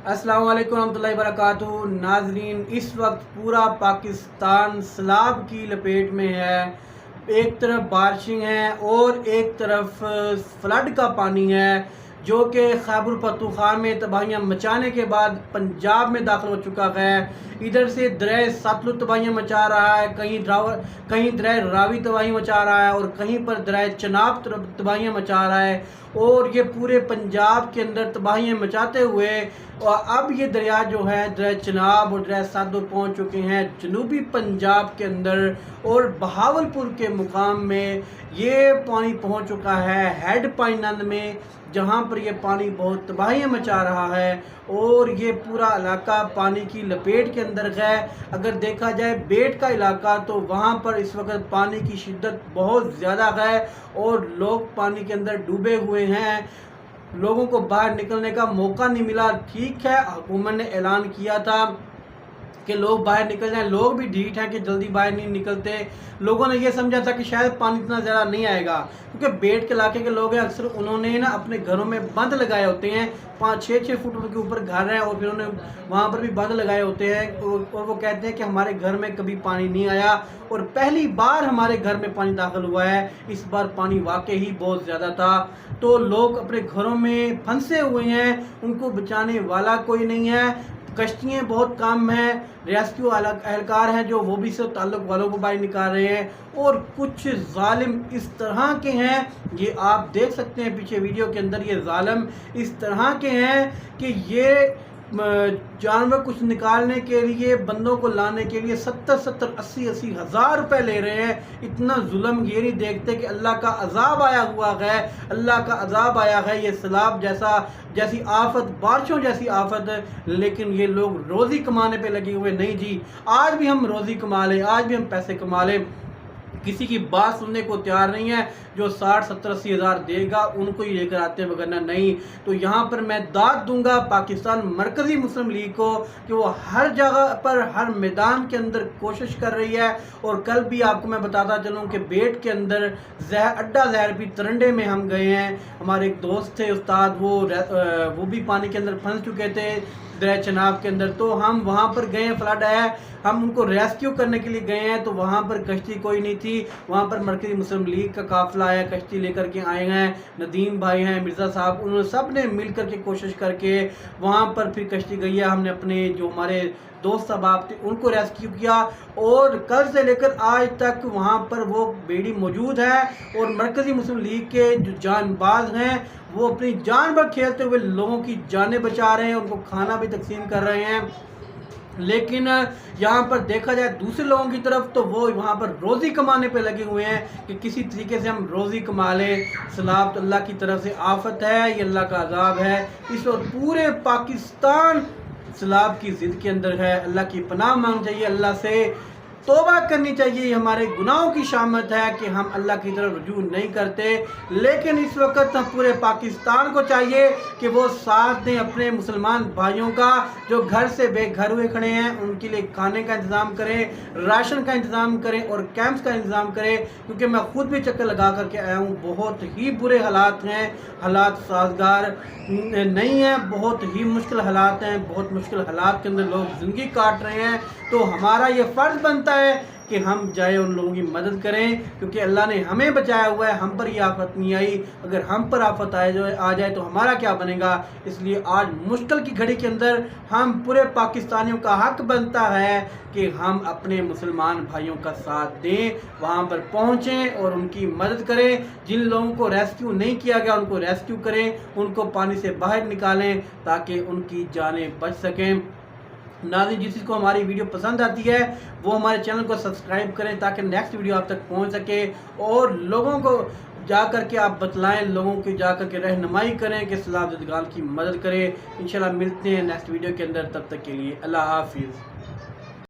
السلام علیکم ورحمۃ اللہ وبرکاتہ۔ ناظرین، اس وقت پورا پاکستان سیلاب کی لپیٹ میں ہے۔ ایک طرف بارشیں ہیں اور ایک طرف فلڈ کا پانی ہے جو کہ خیبر پختونخوا میں تباہیاں مچانے کے بعد پنجاب میں داخل ہو چکا ہے۔ ادھر سے دریائے ساتلج تباہیاں مچا رہا ہے، کہیں دریائے راوی تباہی مچا رہا ہے اور کہیں پر دریائے چناب تباہیاں مچا رہا ہے، اور یہ پورے پنجاب کے اندر تباہیاں مچاتے ہوئے اور اب یہ دریا جو ہے دریائے چناب اور دریائے ساتلج پہنچ چکے ہیں جنوبی پنجاب کے اندر، اور بہاولپور کے مقام میں یہ پانی پہنچ چکا ہے ہیڈ پائنند میں، جہاں پر یہ پانی بہت تباہیاں مچا رہا ہے اور یہ پورا علاقہ پانی کی لپیٹ کے اندر ہے۔ اگر دیکھا جائے بیٹ کا علاقہ تو وہاں پر اس وقت پانی کی شدت بہت زیادہ ہے اور لوگ پانی کے اندر ڈوبے ہوئے ہیں، لوگوں کو باہر نکلنے کا موقع نہیں ملا۔ ٹھیک ہے، حکومت نے اعلان کیا تھا کہ لوگ باہر نکل جائیں، لوگ بھی ڈھیٹ ہیں کہ جلدی باہر نہیں نکلتے۔ لوگوں نے یہ سمجھا تھا کہ شاید پانی اتنا زیادہ نہیں آئے گا، کیونکہ بیٹ کے علاقے کے لوگ ہیں، اکثر انہوں نے اپنے گھروں میں بند لگائے ہوتے ہیں، 5-6 فٹ کے اوپر گھر ہیں اور پھر انہوں نے وہاں پر بھی بند لگائے ہوتے ہیں، اور وہ کہتے ہیں کہ ہمارے گھر میں کبھی پانی نہیں آیا اور پہلی بار ہمارے گھر میں پانی داخل ہوا ہے، اس بار پانی واقعی ہی بہت زیادہ تھا۔ تو لوگ اپنے گھروں میں پھنسے ہوئے ہیں، ان کو بچانے والا کوئی نہیں ہے، کشتیاں بہت کم ہیں، ریسکیو اہلکار ہیں جو وہ بھی سے تعلق والوں کو باہر نکال رہے ہیں، اور کچھ ظالم اس طرح کے ہیں، یہ آپ دیکھ سکتے ہیں پیچھے ویڈیو کے اندر، یہ ظالم اس طرح کے ہیں کہ یہ جانور کچھ نکالنے کے لیے، بندوں کو لانے کے لیے 70-80 ہزار روپے لے رہے ہیں۔ اتنا ظلم یہ نہیں دیکھتے کہ اللہ کا عذاب آیا ہوا ہے، اللہ کا عذاب آیا ہے، یہ سیلاب جیسی آفت، بارشوں جیسی آفت، لیکن یہ لوگ روزی کمانے پہ لگے ہوئے نہیں جی۔ آج بھی ہم روزی کما لیں، آج بھی ہم پیسے کما لیں، کسی کی بات سننے کو تیار نہیں ہے، جو 60-70-80 ہزار دے گا ان کو ہی لے کر آتے ہیں، وگرنہ نہیں۔ تو یہاں پر میں داد دوں گا پاکستان مرکزی مسلم لیگ کو کہ وہ ہر جگہ پر، ہر میدان کے اندر کوشش کر رہی ہے، اور کل بھی آپ کو میں بتاتا چلوں کہ بیٹ کے اندر اڈا زہر بھی ترنڈے میں ہم گئے ہیں، ہمارے ایک دوست تھے استاد، وہ بھی پانی کے اندر پھنس چکے تھے دریائے چناب کے اندر، تو ہم وہاں پر گئے ہیں، فلڈ آیا ہے، ہم ان کو ریسکیو کرنے کے لیے گئے ہیں، تو وہاں پر کشتی کوئی نہیں تھی، وہاں پر مرکزی مسلم لیگ کا قافلہ آیا، کشتی لے کر کے آئے ہیں، ندیم بھائی ہیں، مرزا صاحب، انہوں نے سب نے مل کر کے کوشش کر کے وہاں پر پھر کشتی گئی ہے، ہم نے اپنے جو ہمارے دوست احباب تھے ان کو ریسکیو کیا، اور کل سے لے کر آج تک وہاں پر وہ بیڑی موجود ہے، اور مرکزی مسلم لیگ کے جو جان باز ہیں وہ اپنی جان پر کھیلتے ہوئے لوگوں کی جانیں بچا رہے ہیں، ان کو کھانا بھی تقسیم کر رہے ہیں۔ لیکن یہاں پر دیکھا جائے دوسرے لوگوں کی طرف تو وہ وہاں پر روزی کمانے پہ لگے ہوئے ہیں کہ کسی طریقے سے ہم روزی کما لیں۔ سیلاب تو اللہ کی طرف سے آفت ہے، یہ اللہ کا عذاب ہے، اس وقت پورے پاکستان سیلاب کی ضد کے اندر ہے۔ اللہ کی پناہ مانگنی چاہیے، اللہ سے توبہ کرنی چاہیے، یہ ہمارے گناہوں کی شامت ہے کہ ہم اللہ کی طرف رجوع نہیں کرتے، لیکن اس وقت پورے پاکستان کو چاہیے کہ وہ ساتھ دیں اپنے مسلمان بھائیوں کا جو گھر سے بے گھر ہوئے کھڑے ہیں، ان کے لیے کھانے کا انتظام کریں، راشن کا انتظام کریں اور کیمپس کا انتظام کریں، کیونکہ میں خود بھی چکر لگا کر کے آیا ہوں، بہت ہی برے حالات ہیں، حالات سازگار نہیں ہیں، بہت ہی مشکل حالات ہیں، بہت مشکل حالات کے اندر لوگ زندگی کاٹ رہے ہیں۔ تو ہمارا یہ فرض بنتا ہے کہ ہم جائے ان لوگوں کی مدد کریں، کیونکہ اللہ نے ہمیں بچایا ہوا ہے، ہم پر یہ آفت نہیں آئی، اگر ہم پر آفت آ جائے تو ہمارا کیا بنے گا۔ اس لیے آج مشکل کی گھڑی کے اندر ہم پورے پاکستانیوں کا حق بنتا ہے کہ ہم اپنے مسلمان بھائیوں کا ساتھ دیں، وہاں پر پہنچیں اور ان کی مدد کریں، جن لوگوں کو ریسکیو نہیں کیا گیا ان کو ریسکیو کریں، ان کو پانی سے باہر نکالیں تاکہ ان کی جانیں بچ سکیں۔ ناظرین، جس کو ہماری ویڈیو پسند آتی ہے وہ ہمارے چینل کو سبسکرائب کریں تاکہ نیکسٹ ویڈیو آپ تک پہنچ سکے، اور لوگوں کو جا کر کے آپ بتلائیں، لوگوں کی جا کر کے رہنمائی کریں کہ سیلاب زدگان کی مدد کریں۔ انشاءاللہ ملتے ہیں نیکسٹ ویڈیو کے اندر، تب تک کے لیے اللہ حافظ۔